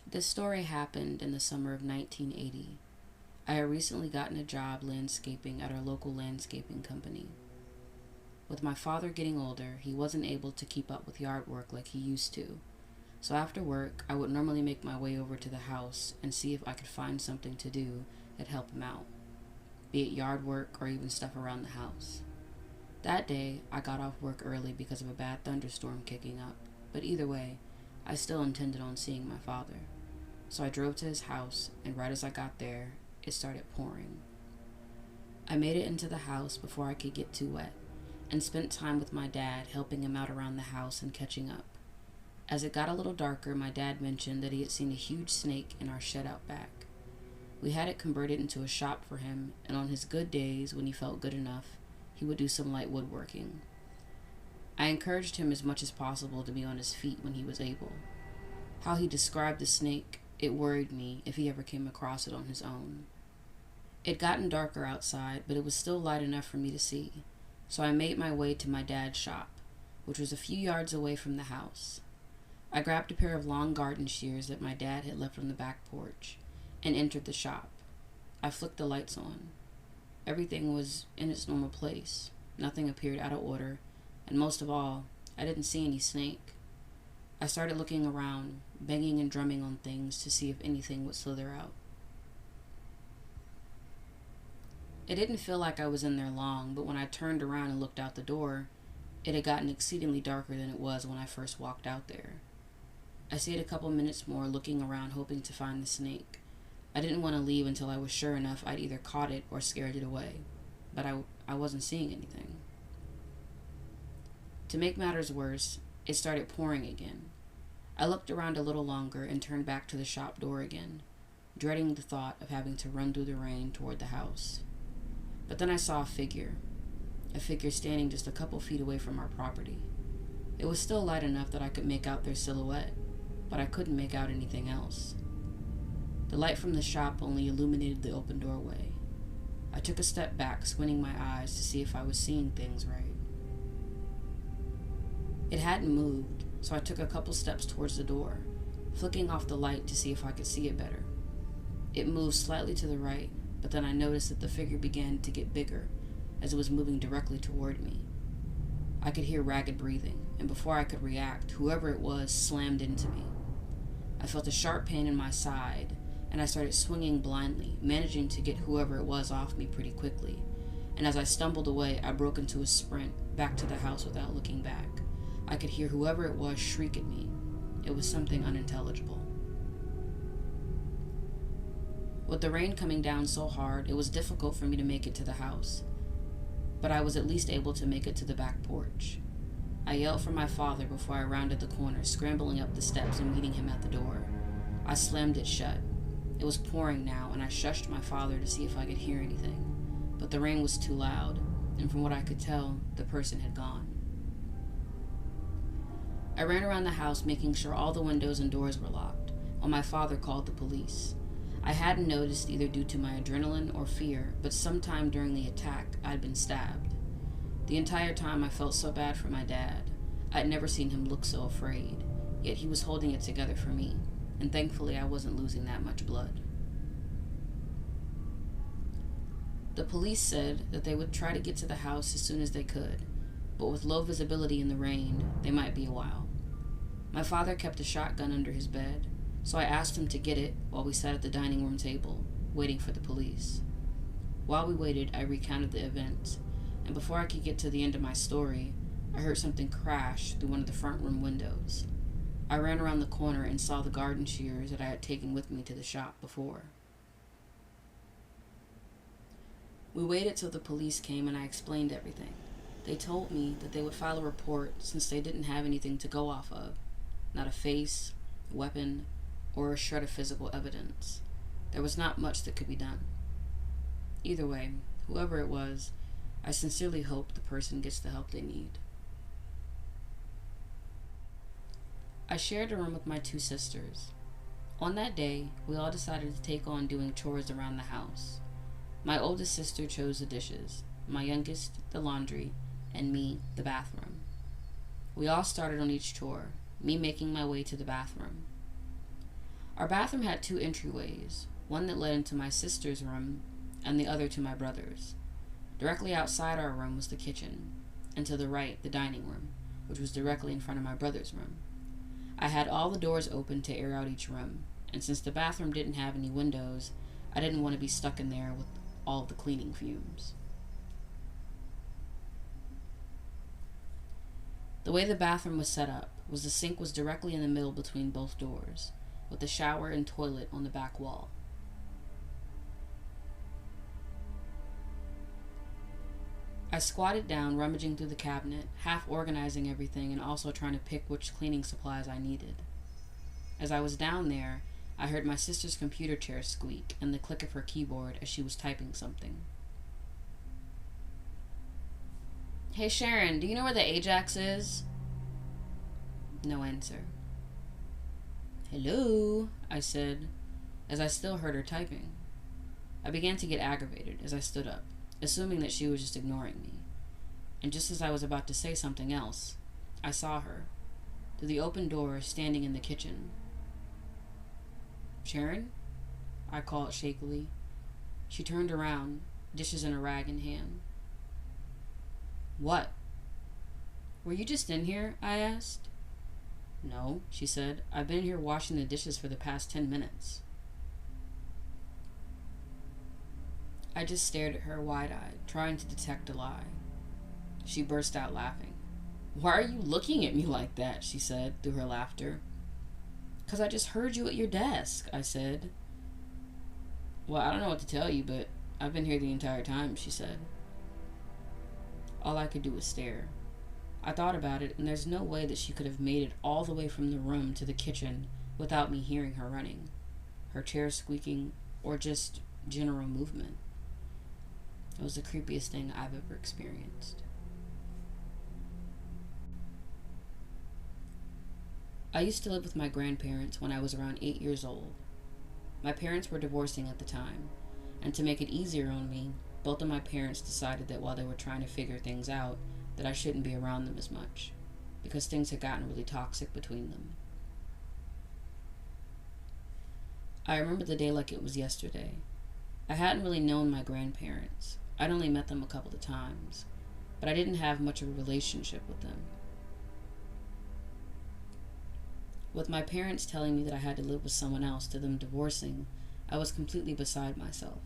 This story happened in the summer of 1980. I had recently gotten a job landscaping at our local landscaping company. With my father getting older, he wasn't able to keep up with yard work like he used to. So after work, I would normally make my way over to the house and see if I could find something to do that helped him out, be it yard work or even stuff around the house. That day, I got off work early because of a bad thunderstorm kicking up, but either way, I still intended on seeing my father. So I drove to his house, and right as I got there, it started pouring. I made it into the house before I could get too wet, and spent time with my dad helping him out around the house and catching up. As it got a little darker, my dad mentioned that he had seen a huge snake in our shed out back. We had it converted into a shop for him, and on his good days, when he felt good enough, he would do some light woodworking. I encouraged him as much as possible to be on his feet when he was able. How he described the snake, it worried me if he ever came across it on his own. It'd gotten darker outside, but it was still light enough for me to see, so I made my way to my dad's shop, which was a few yards away from the house. I grabbed a pair of long garden shears that my dad had left on the back porch and entered the shop. I flicked the lights on. Everything was in its normal place. Nothing appeared out of order, and most of all, I didn't see any snake. I started looking around, banging and drumming on things to see if anything would slither out. It didn't feel like I was in there long, but when I turned around and looked out the door, it had gotten exceedingly darker than it was when I first walked out there. I stayed a couple minutes more looking around, hoping to find the snake. I didn't want to leave until I was sure enough I'd either caught it or scared it away, but I wasn't seeing anything. To make matters worse, it started pouring again. I looked around a little longer and turned back to the shop door again, dreading the thought of having to run through the rain toward the house. But then I saw a figure standing just a couple feet away from our property. It was still light enough that I could make out their silhouette, but I couldn't make out anything else. The light from the shop only illuminated the open doorway. I took a step back, squinting my eyes to see if I was seeing things right. It hadn't moved, so I took a couple steps towards the door, flicking off the light to see if I could see it better. It moved slightly to the right, but then I noticed that the figure began to get bigger as it was moving directly toward me. I could hear ragged breathing, and before I could react, whoever it was slammed into me. I felt a sharp pain in my side, and I started swinging blindly, managing to get whoever it was off me pretty quickly. And as I stumbled away, I broke into a sprint back to the house without looking back. I could hear whoever it was shriek at me. It was something unintelligible. With the rain coming down so hard, it was difficult for me to make it to the house, but I was at least able to make it to the back porch. I yelled for my father before I rounded the corner, scrambling up the steps and meeting him at the door. I slammed it shut. It was pouring now, and I shushed my father to see if I could hear anything, but the rain was too loud, and from what I could tell, the person had gone. I ran around the house making sure all the windows and doors were locked, while my father called the police. I hadn't noticed either due to my adrenaline or fear, but sometime during the attack, I'd been stabbed. The entire time I felt so bad for my dad. I'd never seen him look so afraid, yet he was holding it together for me, and thankfully I wasn't losing that much blood. The police said that they would try to get to the house as soon as they could, but with low visibility in the rain, they might be a while. My father kept a shotgun under his bed, so I asked him to get it while we sat at the dining room table, waiting for the police. While we waited, I recounted the events, and before I could get to the end of my story, I heard something crash through one of the front room windows. I ran around the corner and saw the garden shears that I had taken with me to the shop before. We waited till the police came and I explained everything. They told me that they would file a report since they didn't have anything to go off of. Not a face, weapon, or a shred of physical evidence. There was not much that could be done. Either way, whoever it was, I sincerely hope the person gets the help they need. I shared a room with my two sisters. On that day, we all decided to take on doing chores around the house. My oldest sister chose the dishes, my youngest the laundry, and me the bathroom. We all started on each chore, me making my way to the bathroom. Our bathroom had two entryways, one that led into my sister's room and the other to my brother's. Directly outside our room was the kitchen, and to the right, the dining room, which was directly in front of my brother's room. I had all the doors open to air out each room, and since the bathroom didn't have any windows, I didn't want to be stuck in there with all of the cleaning fumes. The way the bathroom was set up was the sink was directly in the middle between both doors, with the shower and toilet on the back wall. I squatted down, rummaging through the cabinet, half organizing everything and also trying to pick which cleaning supplies I needed. As I was down there, I heard my sister's computer chair squeak and the click of her keyboard as she was typing something. "Hey Sharon, do you know where the Ajax is?" No answer. "Hello," I said, as I still heard her typing. I began to get aggravated as I stood up, assuming that she was just ignoring me. And just as I was about to say something else, I saw her, through the open door, standing in the kitchen. "Sharon?" I called shakily. She turned around, dishes in a rag in hand. "What?" "Were you just in here?" I asked. "No," she said. "I've been here washing the dishes for the past 10 minutes. I just stared at her wide-eyed, trying to detect a lie. She burst out laughing. "Why are you looking at me like that?" she said, through her laughter. "'Cause I just heard you at your desk," I said. "Well, I don't know what to tell you, but I've been here the entire time," she said. All I could do was stare. I thought about it, and there's no way that she could have made it all the way from the room to the kitchen without me hearing her running, her chair squeaking, or just general movement. It was the creepiest thing I've ever experienced. I used to live with my grandparents when I was around 8 years old. My parents were divorcing at the time, and to make it easier on me, both of my parents decided that while they were trying to figure things out, that I shouldn't be around them as much, because things had gotten really toxic between them. I remember the day like it was yesterday. I hadn't really known my grandparents. I'd only met them a couple of times, but I didn't have much of a relationship with them. With my parents telling me that I had to live with someone else to them divorcing, I was completely beside myself.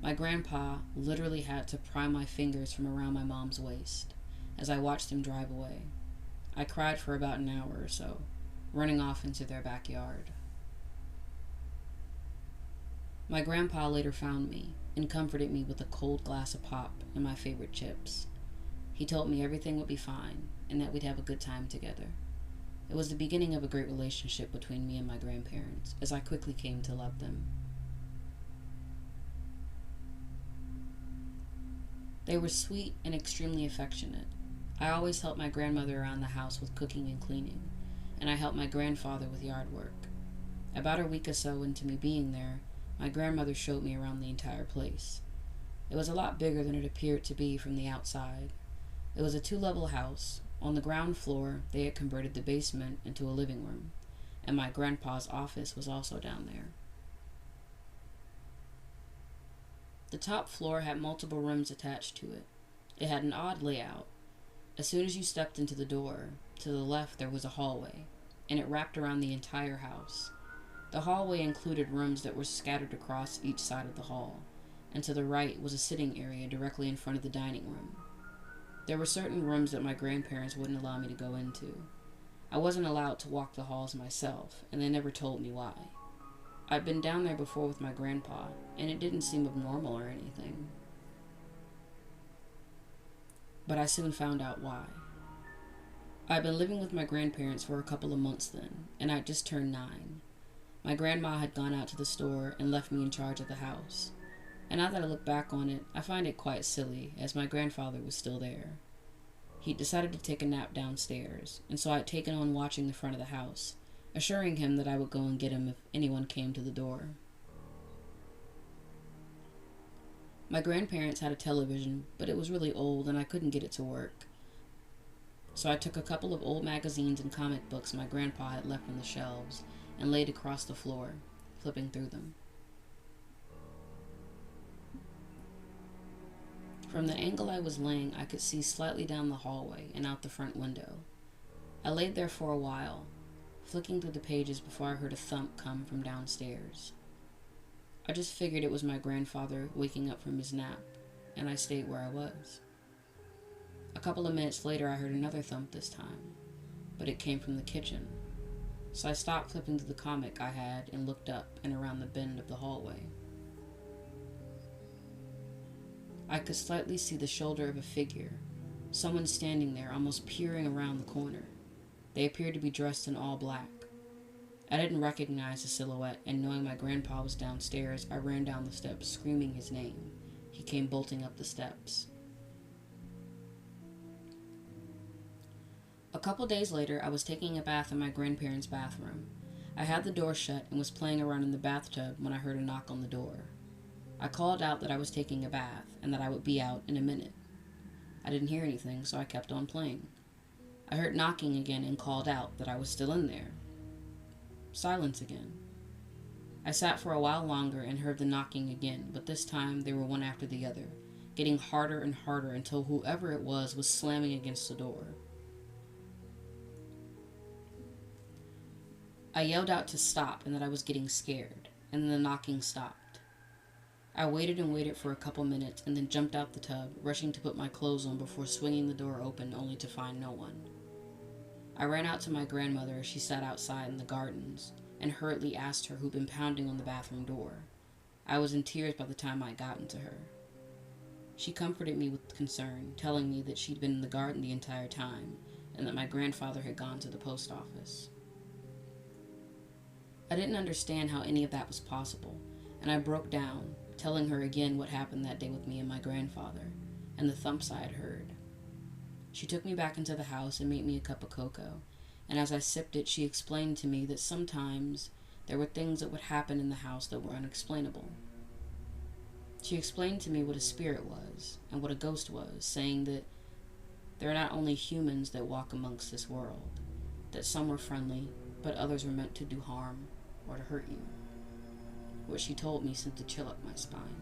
My grandpa literally had to pry my fingers from around my mom's waist as I watched him drive away. I cried for about an hour or so, running off into their backyard. My grandpa later found me and comforted me with a cold glass of pop and my favorite chips. He told me everything would be fine and that we'd have a good time together. It was the beginning of a great relationship between me and my grandparents, as I quickly came to love them. They were sweet and extremely affectionate. I always helped my grandmother around the house with cooking and cleaning, and I helped my grandfather with yard work. About a week or so into me being there, my grandmother showed me around the entire place. It was a lot bigger than it appeared to be from the outside. It was a 2-level house. On the ground floor, they had converted the basement into a living room, and my grandpa's office was also down there. The top floor had multiple rooms attached to it. It had an odd layout. As soon as you stepped into the door, to the left there was a hallway, and it wrapped around the entire house. The hallway included rooms that were scattered across each side of the hall, and to the right was a sitting area directly in front of the dining room. There were certain rooms that my grandparents wouldn't allow me to go into. I wasn't allowed to walk the halls myself, and they never told me why. I'd been down there before with my grandpa, and it didn't seem abnormal or anything. But I soon found out why. I'd been living with my grandparents for a couple of months then, and I'd just turned 9. My grandma had gone out to the store and left me in charge of the house. And now that I look back on it, I find it quite silly, as my grandfather was still there. He'd decided to take a nap downstairs, and so I'd taken on watching the front of the house, assuring him that I would go and get him if anyone came to the door. My grandparents had a television, but it was really old and I couldn't get it to work. So I took a couple of old magazines and comic books my grandpa had left on the shelves and laid across the floor, flipping through them. From the angle I was laying, I could see slightly down the hallway and out the front window. I laid there for a while, flicking through the pages before I heard a thump come from downstairs. I just figured it was my grandfather waking up from his nap, and I stayed where I was. A couple of minutes later, I heard another thump this time, but it came from the kitchen. So I stopped flipping through the comic I had and looked up and around the bend of the hallway. I could slightly see the shoulder of a figure, someone standing there almost peering around the corner. They appeared to be dressed in all black. I didn't recognize the silhouette, and knowing my grandpa was downstairs, I ran down the steps screaming his name. He came bolting up the steps. A couple days later, I was taking a bath in my grandparents' bathroom. I had the door shut and was playing around in the bathtub when I heard a knock on the door. I called out that I was taking a bath and that I would be out in a minute. I didn't hear anything, so I kept on playing. I heard knocking again and called out that I was still in there. Silence again. I sat for a while longer and heard the knocking again, but this time they were one after the other, getting harder and harder until whoever it was slamming against the door. I yelled out to stop and that I was getting scared, and then the knocking stopped. I waited and waited for a couple minutes and then jumped out the tub, rushing to put my clothes on before swinging the door open only to find no one. I ran out to my grandmother as she sat outside in the gardens and hurriedly asked her who'd been pounding on the bathroom door. I was in tears by the time I had gotten to her. She comforted me with concern, telling me that she'd been in the garden the entire time and that my grandfather had gone to the post office. I didn't understand how any of that was possible, and I broke down, telling her again what happened that day with me and my grandfather, and the thumps I had heard. She took me back into the house and made me a cup of cocoa, and as I sipped it, she explained to me that sometimes there were things that would happen in the house that were unexplainable. She explained to me what a spirit was, and what a ghost was, saying that there are not only humans that walk amongst this world, that some were friendly, but others were meant to do harm or to hurt you. What she told me sent a chill up my spine.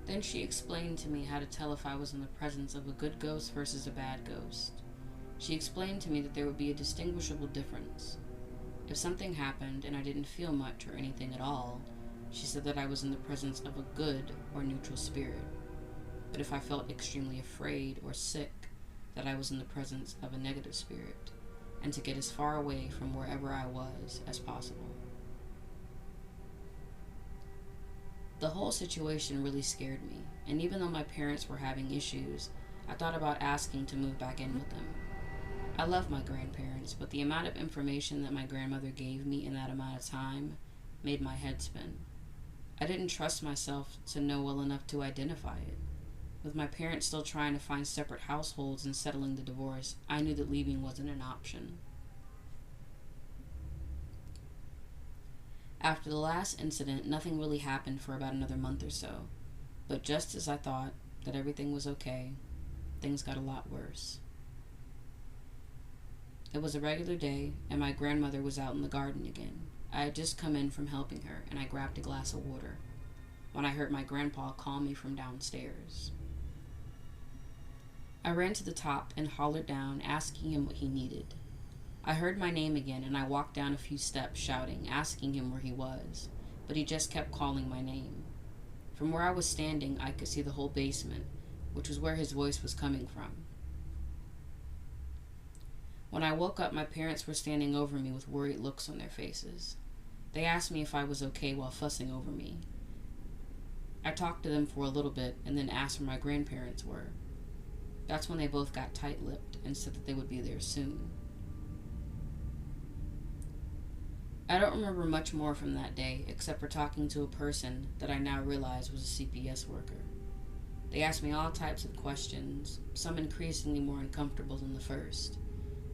Then she explained to me how to tell if I was in the presence of a good ghost versus a bad ghost. She explained to me that there would be a distinguishable difference. If something happened and I didn't feel much or anything at all, she said that I was in the presence of a good or neutral spirit. But if I felt extremely afraid or sick, that I was in the presence of a negative spirit, and to get as far away from wherever I was as possible. The whole situation really scared me, and even though my parents were having issues, I thought about asking to move back in with them. I love my grandparents, but the amount of information that my grandmother gave me in that amount of time made my head spin. I didn't trust myself to know well enough to identify it. With my parents still trying to find separate households and settling the divorce, I knew that leaving wasn't an option. After the last incident, nothing really happened for about another month or so. But just as I thought that everything was okay, things got a lot worse. It was a regular day, and my grandmother was out in the garden again. I had just come in from helping her, and I grabbed a glass of water when I heard my grandpa call me from downstairs. I ran to the top and hollered down, asking him what he needed. I heard my name again, and I walked down a few steps shouting, asking him where he was, but he just kept calling my name. From where I was standing, I could see the whole basement, which was where his voice was coming from. When I woke up, my parents were standing over me with worried looks on their faces. They asked me if I was okay while fussing over me. I talked to them for a little bit and then asked where my grandparents were. That's when they both got tight-lipped and said that they would be there soon. I don't remember much more from that day, except for talking to a person that I now realize was a CPS worker. They asked me all types of questions, some increasingly more uncomfortable than the first,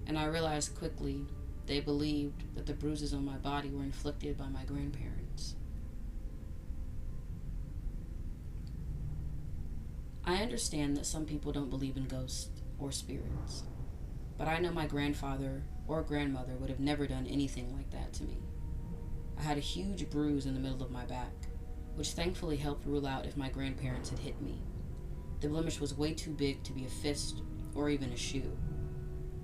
and I realized quickly they believed that the bruises on my body were inflicted by my grandparents. I understand that some people don't believe in ghosts or spirits, but I know my grandfather or grandmother would have never done anything like that to me. I had a huge bruise in the middle of my back, which thankfully helped rule out if my grandparents had hit me. The blemish was way too big to be a fist or even a shoe.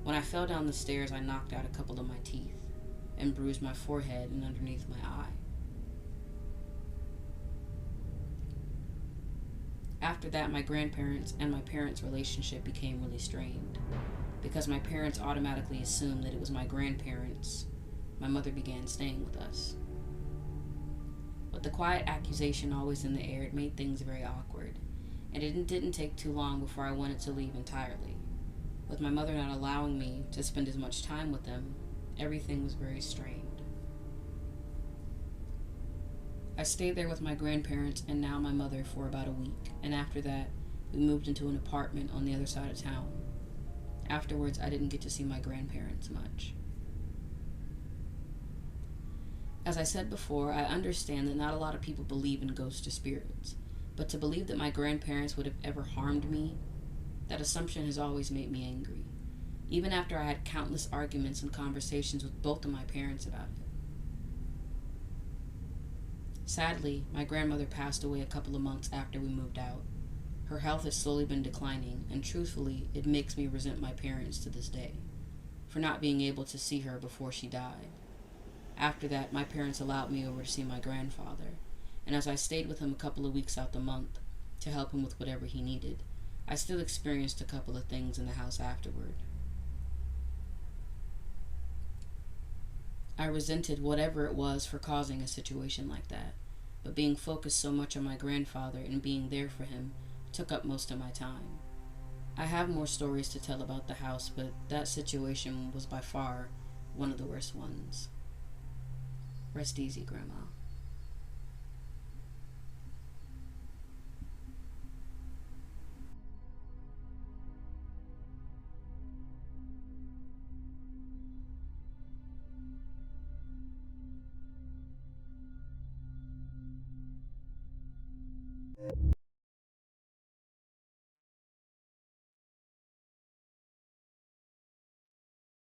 When I fell down the stairs, I knocked out a couple of my teeth and bruised my forehead and underneath my eye. After that, my grandparents and my parents' relationship became really strained. Because my parents automatically assumed that it was my grandparents, my mother began staying with us. With the quiet accusation always in the air, it made things very awkward, and it didn't take too long before I wanted to leave entirely. With my mother not allowing me to spend as much time with them, everything was very strained. I stayed there with my grandparents and now my mother for about a week, and after that, we moved into an apartment on the other side of town. Afterwards, I didn't get to see my grandparents much. As I said before, I understand that not a lot of people believe in ghosts or spirits, but to believe that my grandparents would have ever harmed me, that assumption has always made me angry, even after I had countless arguments and conversations with both of my parents about it. Sadly, my grandmother passed away a couple of months after we moved out. Her health has slowly been declining, and truthfully, it makes me resent my parents to this day for not being able to see her before she died. After that, my parents allowed me over to see my grandfather, and as I stayed with him a couple of weeks out the month to help him with whatever he needed, I still experienced a couple of things in the house afterward. I resented whatever it was for causing a situation like that, but being focused so much on my grandfather and being there for him took up most of my time. I have more stories to tell about the house, but that situation was by far one of the worst ones. Rest easy, Grandma.